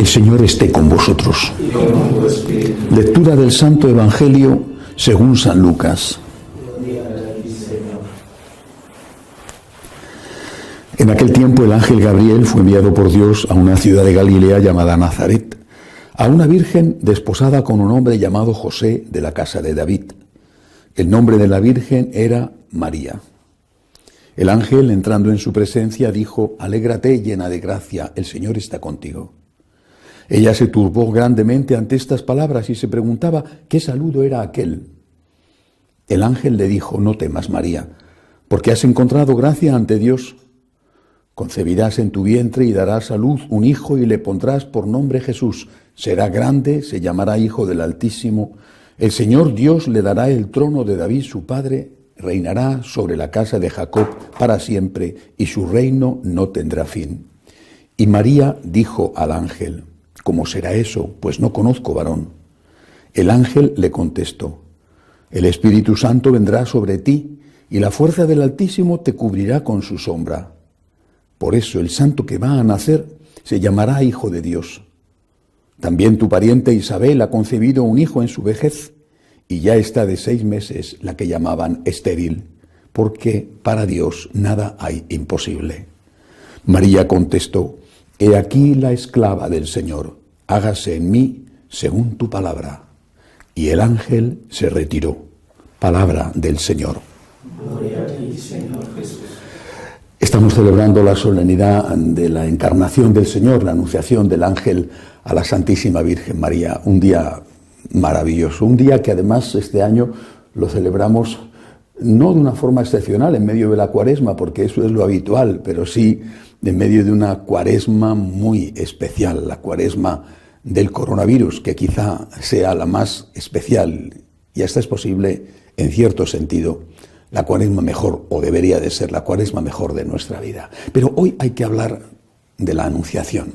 El Señor esté con vosotros. Lectura del Santo Evangelio según San Lucas. En aquel tiempo el ángel Gabriel fue enviado por Dios a una ciudad de Galilea llamada Nazaret, a una virgen desposada con un hombre llamado José de la casa de David. El nombre de la virgen era María. El ángel, entrando en su presencia, dijo: «Alégrate, llena de gracia, el Señor está contigo». Ella se turbó grandemente ante estas palabras y se preguntaba qué saludo era aquel. El ángel le dijo: «No temas, María, porque has encontrado gracia ante Dios. Concebirás en tu vientre y darás a luz un hijo y le pondrás por nombre Jesús. Será grande, se llamará Hijo del Altísimo. El Señor Dios le dará el trono de David su padre, reinará sobre la casa de Jacob para siempre y su reino no tendrá fin». Y María dijo al ángel: «¿Cómo será eso? Pues no conozco varón». El ángel le contestó: «El Espíritu Santo vendrá sobre ti y la fuerza del Altísimo te cubrirá con su sombra. Por eso el santo que va a nacer se llamará Hijo de Dios. También tu pariente Isabel ha concebido un hijo en su vejez y ya está de 6 meses la que llamaban estéril, porque para Dios nada hay imposible». María contestó: «He aquí la esclava del Señor, hágase en mí según tu palabra». Y el ángel se retiró. Palabra del Señor. Gloria a ti, Señor Jesús. Estamos celebrando la solemnidad de la encarnación del Señor, la anunciación del ángel a la Santísima Virgen María. Un día maravilloso, un día que además este año lo celebramos no de una forma excepcional en medio de la Cuaresma, porque eso es lo habitual, pero sí en medio de una Cuaresma muy especial, la Cuaresma del coronavirus, que quizá sea la más especial, y hasta es posible, en cierto sentido, la Cuaresma mejor, o debería de ser la Cuaresma mejor de nuestra vida. Pero hoy hay que hablar de la Anunciación.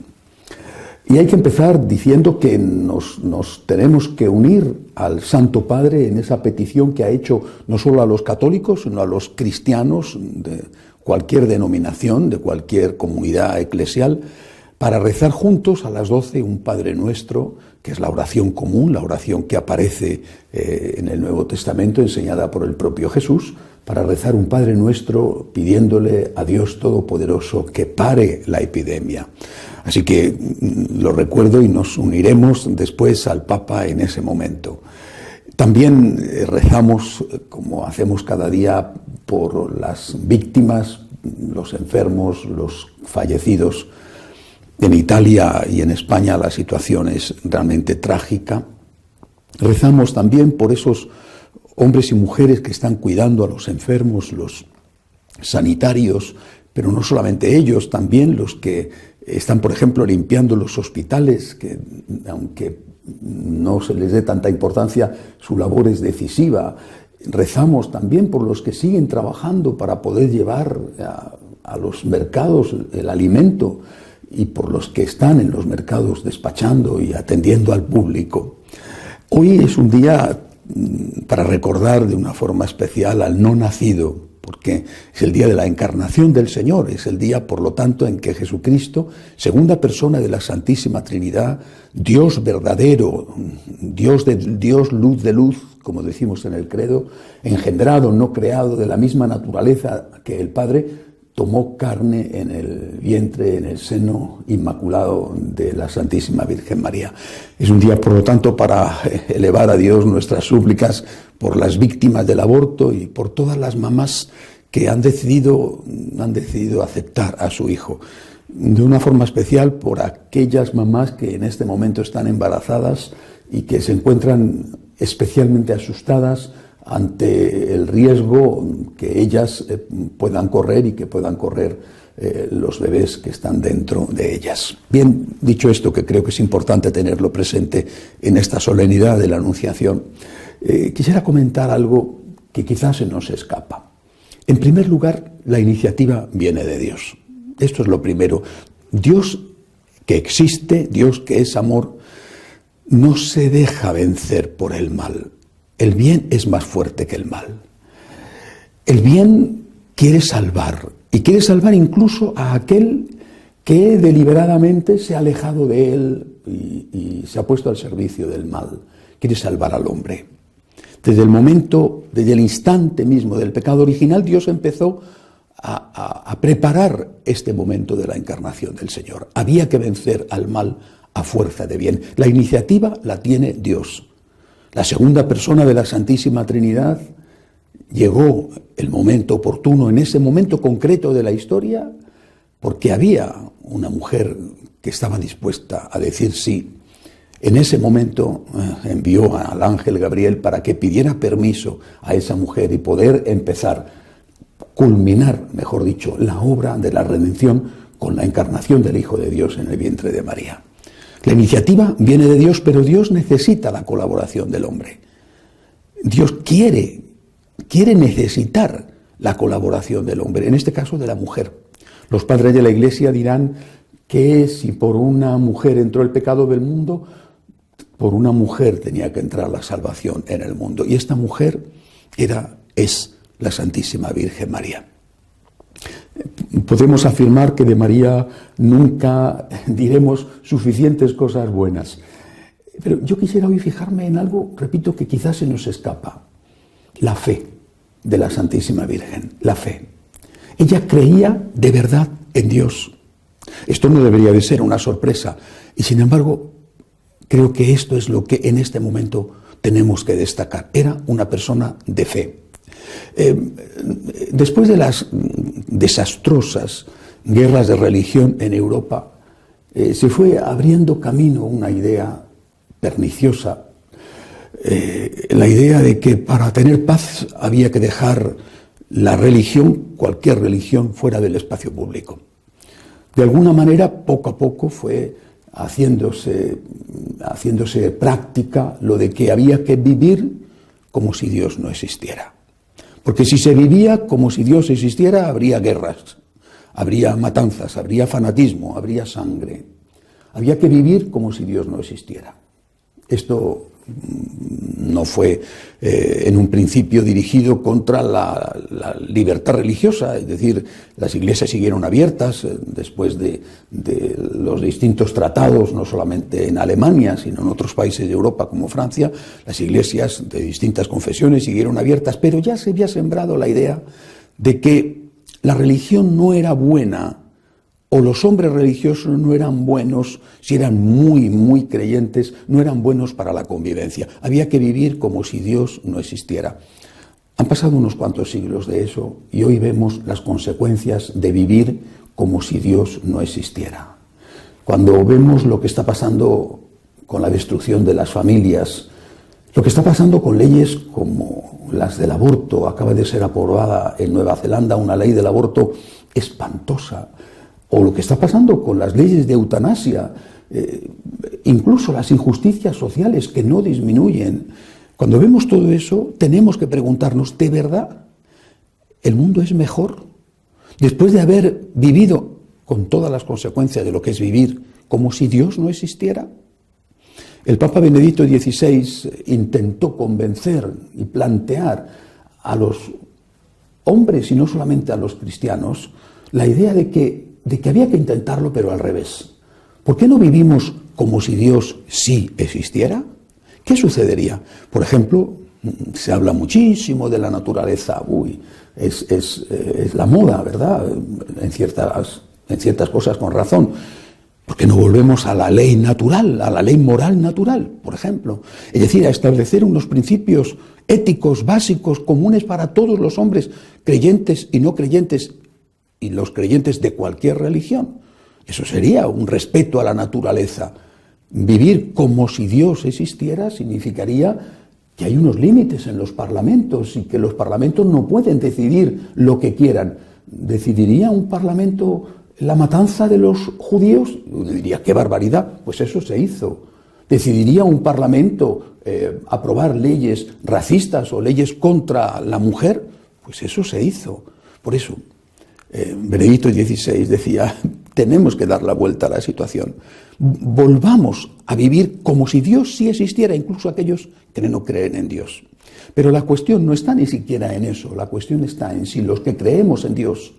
Y hay que empezar diciendo que nos tenemos que unir al Santo Padre en esa petición que ha hecho no solo a los católicos, sino a los cristianos de cualquier denominación, de cualquier comunidad eclesial, para rezar juntos a las 12 un Padre Nuestro, que es la oración común, la oración que aparece en el Nuevo Testamento, enseñada por el propio Jesús, para rezar un Padre Nuestro pidiéndole a Dios Todopoderoso que pare la epidemia. Así que lo recuerdo y nos uniremos después al Papa en ese momento. También rezamos, como hacemos cada día, por las víctimas, los enfermos, los fallecidos. En Italia y en España la situación es realmente trágica. Rezamos también por esos hombres y mujeres que están cuidando a los enfermos, los sanitarios, pero no solamente ellos, también los que están, por ejemplo, limpiando los hospitales, que aunque no se les dé tanta importancia, su labor es decisiva. Rezamos también por los que siguen trabajando para poder llevar a los mercados el alimento, y por los que están en los mercados despachando y atendiendo al público. Hoy es un día para recordar de una forma especial al no nacido, porque es el día de la encarnación del Señor, es el día, por lo tanto, en que Jesucristo, segunda persona de la Santísima Trinidad, Dios verdadero, Dios luz de luz, como decimos en el credo, engendrado, no creado, de la misma naturaleza que el Padre, tomó carne en el vientre, en el seno inmaculado de la Santísima Virgen María. Es un día, por lo tanto, para elevar a Dios nuestras súplicas por las víctimas del aborto y por todas las mamás que han decidido aceptar a su hijo. De una forma especial por aquellas mamás que en este momento están embarazadas y que se encuentran especialmente asustadas ante el riesgo que ellas puedan correr y que puedan correr los bebés que están dentro de ellas. Bien, dicho esto, que creo que es importante tenerlo presente en esta solemnidad de la Anunciación, quisiera comentar algo que quizás se nos escapa. En primer lugar, la iniciativa viene de Dios. Esto es lo primero. Dios que existe, Dios que es amor, no se deja vencer por el mal. El bien es más fuerte que el mal. El bien quiere salvar, y quiere salvar incluso a aquel que deliberadamente se ha alejado de él y se ha puesto al servicio del mal. Quiere salvar al hombre. Desde el instante mismo del pecado original, Dios empezó a preparar este momento de la encarnación del Señor. Había que vencer al mal a fuerza de bien. La iniciativa la tiene Dios. La segunda persona de la Santísima Trinidad, llegó el momento oportuno, en ese momento concreto de la historia, porque había una mujer que estaba dispuesta a decir sí. En ese momento envió al ángel Gabriel para que pidiera permiso a esa mujer y poder empezar, culminar, mejor dicho, la obra de la redención con la encarnación del Hijo de Dios en el vientre de María. La iniciativa viene de Dios, pero Dios necesita la colaboración del hombre. Dios quiere necesitar la colaboración del hombre, en este caso de la mujer. Los padres de la Iglesia dirán que si por una mujer entró el pecado del mundo, por una mujer tenía que entrar la salvación en el mundo. Y esta mujer es la Santísima Virgen María. Podemos afirmar que de María nunca diremos suficientes cosas buenas. Pero yo quisiera hoy fijarme en algo, repito, que quizás se nos escapa. La fe de la Santísima Virgen, la fe. Ella creía de verdad en Dios. Esto no debería de ser una sorpresa. Y sin embargo, creo que esto es lo que en este momento tenemos que destacar. Era una persona de fe. Después de las desastrosas guerras de religión en Europa, se fue abriendo camino una idea perniciosa, la idea de que para tener paz había que dejar la religión, cualquier religión, fuera del espacio público. De alguna manera, poco a poco fue haciéndose práctica lo de que había que vivir como si Dios no existiera. Porque si se vivía como si Dios existiera, habría guerras, habría matanzas, habría fanatismo, habría sangre. Había que vivir como si Dios no existiera. Esto no fue en un principio dirigido contra la libertad religiosa, es decir, las iglesias siguieron abiertas después de los distintos tratados, no solamente en Alemania, sino en otros países de Europa como Francia, las iglesias de distintas confesiones siguieron abiertas, pero ya se había sembrado la idea de que la religión no era buena, o los hombres religiosos no eran buenos, si eran muy, muy creyentes, no eran buenos para la convivencia. Había que vivir como si Dios no existiera. Han pasado unos cuantos siglos de eso y hoy vemos las consecuencias de vivir como si Dios no existiera. Cuando vemos lo que está pasando con la destrucción de las familias, lo que está pasando con leyes como las del aborto, acaba de ser aprobada en Nueva Zelanda una ley del aborto espantosa, o lo que está pasando con las leyes de eutanasia, incluso las injusticias sociales que no disminuyen. Cuando vemos todo eso, tenemos que preguntarnos, ¿de verdad el mundo es mejor? Después de haber vivido con todas las consecuencias de lo que es vivir como si Dios no existiera. El Papa Benedicto XVI intentó convencer y plantear a los hombres, y no solamente a los cristianos, la idea de que había que intentarlo, pero al revés. ¿Por qué no vivimos como si Dios sí existiera? ¿Qué sucedería? Por ejemplo, se habla muchísimo de la naturaleza. Es la moda, ¿verdad? En ciertas cosas con razón. ¿Por qué no volvemos a la ley natural, a la ley moral natural, por ejemplo? Es decir, a establecer unos principios éticos básicos comunes para todos los hombres, creyentes y no creyentes, y los creyentes de cualquier religión. Eso sería un respeto a la naturaleza. Vivir como si Dios existiera significaría que hay unos límites en los parlamentos y que los parlamentos no pueden decidir lo que quieran. ¿Decidiría un parlamento la matanza de los judíos? Uno diría, ¡qué barbaridad! Pues eso se hizo. ¿Decidiría un parlamento aprobar leyes racistas o leyes contra la mujer? Pues eso se hizo. Por eso, Benedicto XVI decía, tenemos que dar la vuelta a la situación. Volvamos a vivir como si Dios sí existiera, incluso aquellos que no creen en Dios. Pero la cuestión no está ni siquiera en eso, la cuestión está en si los que creemos en Dios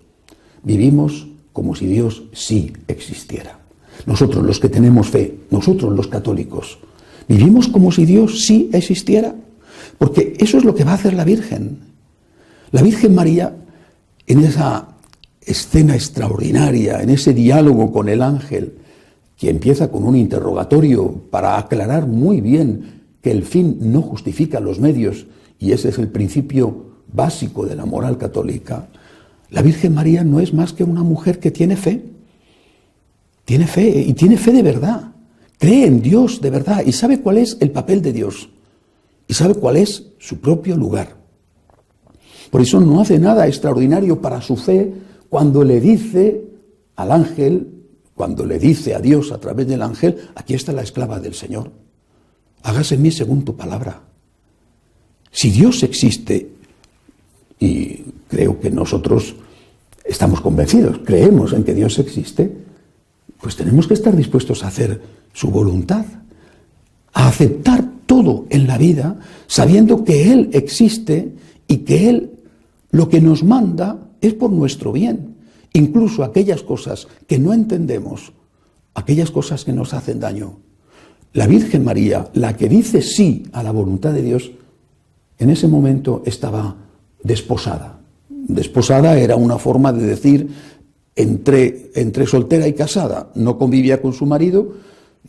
vivimos como si Dios sí existiera. Nosotros los que tenemos fe, nosotros los católicos, vivimos como si Dios sí existiera, porque eso es lo que va a hacer la Virgen. La Virgen María, en esa escena extraordinaria, en ese diálogo con el ángel, que empieza con un interrogatorio para aclarar muy bien que el fin no justifica los medios, y ese es el principio básico de la moral católica. La Virgen María no es más que una mujer que tiene fe y tiene fe de verdad, cree en Dios de verdad y sabe cuál es el papel de Dios y sabe cuál es su propio lugar. Por eso no hace nada extraordinario para su fe cuando le dice al ángel, cuando le dice a Dios a través del ángel: aquí está la esclava del Señor, hágase en mí según tu palabra. Si Dios existe, y creo que nosotros estamos convencidos, creemos en que Dios existe, pues tenemos que estar dispuestos a hacer su voluntad, a aceptar todo en la vida, sabiendo que Él existe y que Él lo que nos manda es por nuestro bien. Incluso aquellas cosas que no entendemos, aquellas cosas que nos hacen daño. La Virgen María, la que dice sí a la voluntad de Dios, en ese momento estaba desposada. Desposada era una forma de decir entre soltera y casada. No convivía con su marido,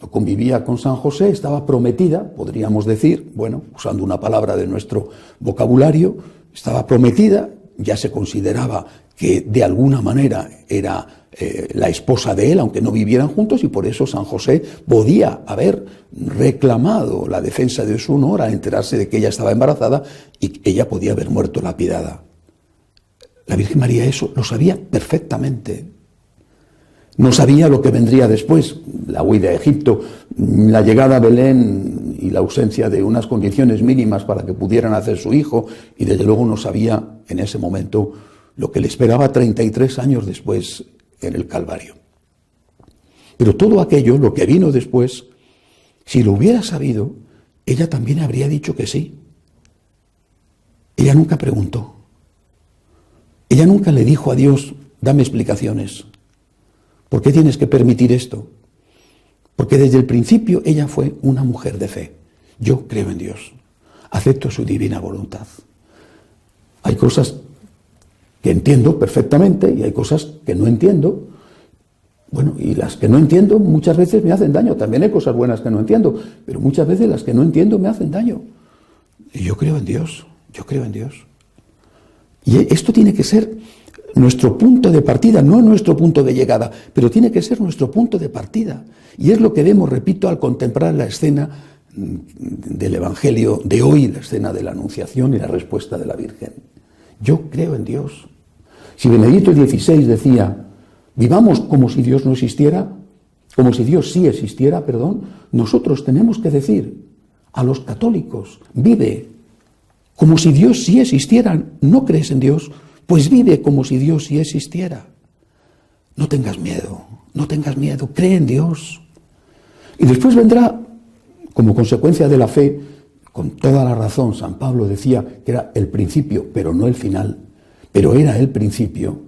no convivía con San José, estaba prometida, podríamos decir, bueno, usando una palabra de nuestro vocabulario, estaba prometida, ya se consideraba que de alguna manera era la esposa de él, aunque no vivieran juntos, y por eso San José podía haber reclamado la defensa de su honor al enterarse de que ella estaba embarazada y ella podía haber muerto lapidada. La Virgen María eso lo sabía perfectamente. No sabía lo que vendría después, la huida a Egipto, la llegada a Belén y la ausencia de unas condiciones mínimas para que pudieran hacer su hijo, y desde luego no sabía en ese momento lo que le esperaba 33 años después en el Calvario. Pero todo aquello, lo que vino después, si lo hubiera sabido, ella también habría dicho que sí. Ella nunca preguntó. Ella nunca le dijo a Dios: dame explicaciones. ¿Por qué tienes que permitir esto? Porque desde el principio ella fue una mujer de fe. Yo creo en Dios, acepto su divina voluntad. Hay cosas que entiendo perfectamente y hay cosas que no entiendo. Bueno, y las que no entiendo muchas veces me hacen daño. También hay cosas buenas que no entiendo, pero muchas veces las que no entiendo me hacen daño. Y yo creo en Dios, yo creo en Dios. Y esto tiene que ser nuestro punto de partida, no nuestro punto de llegada, pero tiene que ser nuestro punto de partida. Y es lo que vemos, repito, al contemplar la escena del Evangelio de hoy, la escena de la Anunciación y la respuesta de la Virgen. Yo creo en Dios. Si Benedicto XVI decía: vivamos como si Dios no existiera, como si Dios sí existiera, nosotros tenemos que decir a los católicos: vive como si Dios sí existiera. ¿No crees en Dios? Pues vive como si Dios sí existiera. No tengas miedo, cree en Dios. Y después vendrá, como consecuencia de la fe, con toda la razón, San Pablo decía que era el principio, pero no el final, pero era el principio.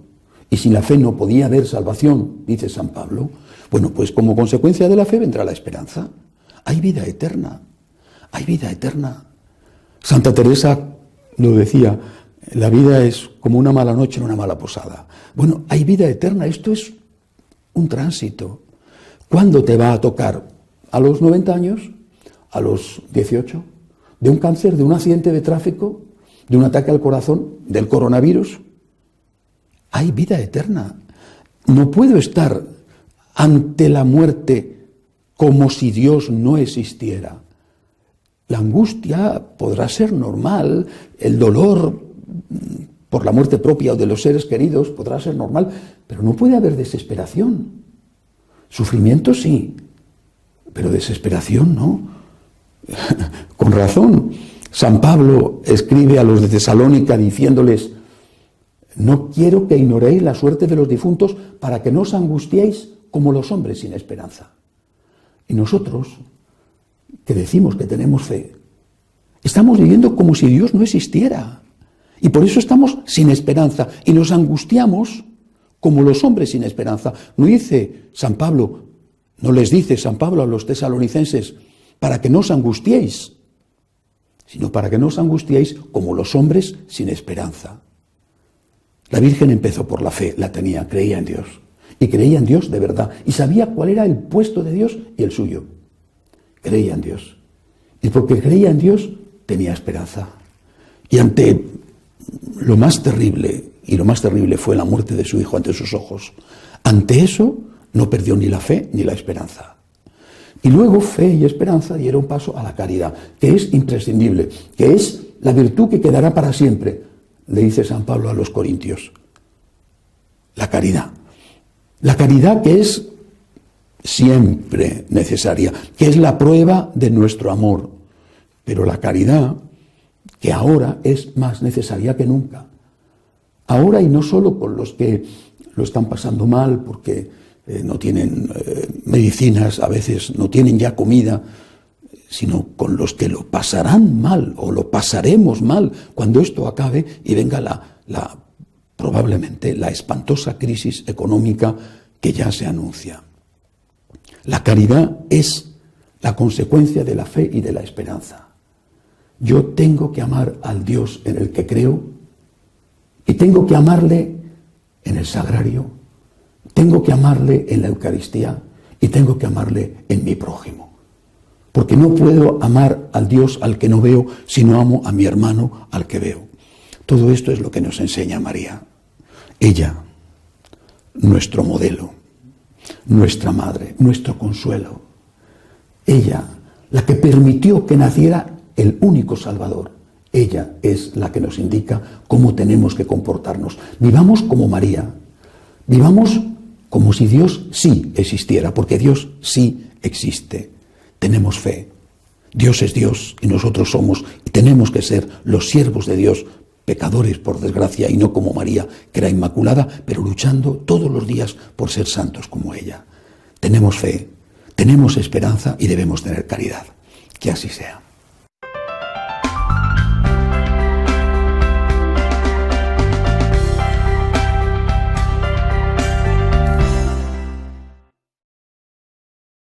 Y sin la fe no podía haber salvación, dice San Pablo. Bueno, pues como consecuencia de la fe vendrá la esperanza. Hay vida eterna, hay vida eterna. Santa Teresa lo decía: la vida es como una mala noche en una mala posada. Bueno, hay vida eterna, esto es un tránsito. ¿Cuándo te va a tocar? ¿A los 90 años? ¿A los 18? ¿De un cáncer? ¿De un accidente de tráfico? ¿De un ataque al corazón? ¿Del coronavirus? Hay vida eterna. No puedo estar ante la muerte como si Dios no existiera. La angustia podrá ser normal, el dolor por la muerte propia o de los seres queridos podrá ser normal, pero no puede haber desesperación. Sufrimiento sí, pero desesperación no. Con razón, San Pablo escribe a los de Tesalónica diciéndoles: no quiero que ignoréis la suerte de los difuntos para que no os angustiéis como los hombres sin esperanza. Y nosotros, que decimos que tenemos fe, estamos viviendo como si Dios no existiera. Y por eso estamos sin esperanza y nos angustiamos como los hombres sin esperanza. No dice San Pablo: No les dice San Pablo a los tesalonicenses, para que no os angustiéis, sino para que no os angustiéis como los hombres sin esperanza. La Virgen empezó por la fe, la tenía, creía en Dios. Y creía en Dios de verdad. Y sabía cuál era el puesto de Dios y el suyo. Creía en Dios. Y porque creía en Dios, tenía esperanza. Y ante lo más terrible, y lo más terrible fue la muerte de su hijo ante sus ojos, ante eso no perdió ni la fe ni la esperanza. Y luego fe y esperanza dieron paso a la caridad, que es imprescindible, que es la virtud que quedará para siempre, le dice San Pablo a los Corintios. La caridad. La caridad que es siempre necesaria, que es la prueba de nuestro amor. Pero la caridad que ahora es más necesaria que nunca. Ahora, y no solo con los que lo están pasando mal porque no tienen medicinas, a veces no tienen ya comida, sino con los que lo pasarán mal o lo pasaremos mal cuando esto acabe y venga probablemente la espantosa crisis económica que ya se anuncia. La caridad es la consecuencia de la fe y de la esperanza. Yo tengo que amar al Dios en el que creo y tengo que amarle en el sagrario, tengo que amarle en la Eucaristía y tengo que amarle en mi prójimo. Porque no puedo amar al Dios al que no veo si no amo a mi hermano al que veo. Todo esto es lo que nos enseña María. Ella, nuestro modelo, nuestra madre, nuestro consuelo. Ella, la que permitió que naciera el único Salvador. Ella es la que nos indica cómo tenemos que comportarnos. Vivamos como María. Vivamos como si Dios sí existiera, porque Dios sí existe. Tenemos fe. Dios es Dios y nosotros somos y tenemos que ser los siervos de Dios, pecadores por desgracia y no como María, que era inmaculada, pero luchando todos los días por ser santos como ella. Tenemos fe, tenemos esperanza y debemos tener caridad. Que así sea.